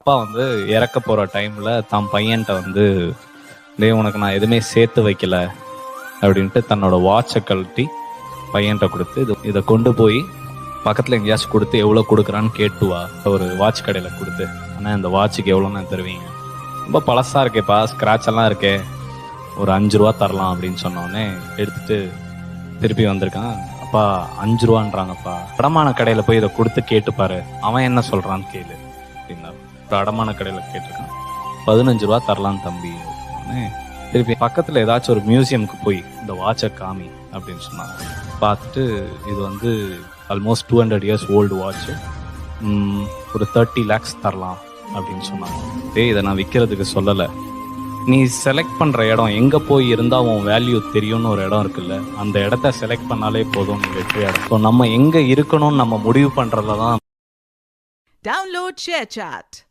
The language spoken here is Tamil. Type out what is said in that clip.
அப்பா வந்து இறக்க போகிற டைமில் தான் பையன்கிட்ட வந்து டேய் உனக்கு நான் எதுவுமே சேர்த்து வைக்கல அப்படின்ட்டு தன்னோட வாட்சை கழட்டி பையன்கிட்ட கொடுத்து இதை கொண்டு போய் பக்கத்தில் எங்கேயாச்சும் கொடுத்து எவ்வளோ கொடுக்குறான்னு கேட்டு வா. ஒரு வாட்ச் கடையில் கொடுத்து, ஆனால் இந்த வாட்சுக்கு எவ்வளோன்னு தருவீங்க, ரொம்ப பழசாக இருக்கேப்பா, ஸ்க்ராட்ச் எல்லாம் இருக்கே, ஒரு 5 ரூபா தரலாம் அப்படின்னு சொன்னோடனே எடுத்துட்டு திருப்பி வந்திருக்கான். அப்பா 5 ரூபான்றாங்கப்பா, அடமான கடையில் போய் இதை கொடுத்து கேட்டுப்பாரு, அவன் என்ன சொல்கிறான்னு கேளு அப்படின்னா. ஒரு அடமான கடையில் கேட்டிருக்கான். 15 ரூபா தரலாம் தம்பி. திருப்பி பக்கத்தில் ஏதாச்சும் ஒரு மியூசியமுக்கு போய் இந்த வாட்சை காமி அப்படின்னு சொன்னாங்க. பார்த்துட்டு இது வந்து ஆல்மோஸ்ட் 200 இயர்ஸ் ஓல்டு வாட்ச்சு, ஒரு 30 lakhs தரலாம் அப்படின்னு சொன்னாங்க. இதை நான் விற்கிறதுக்கு சொல்லலை, நீ செலக்ட் பண்ணுற இடம் எங்கே போய் இருந்தால் உன் வேல்யூ தெரியும்னு ஒரு இடம் இருக்குல்ல, அந்த இடத்த செலக்ட் பண்ணாலே போதும், நீ வெற்றி இடம். ஸோ நம்ம எங்கே இருக்கணும்னு நம்ம முடிவு பண்ணுறதுல தான். Download ShareChat.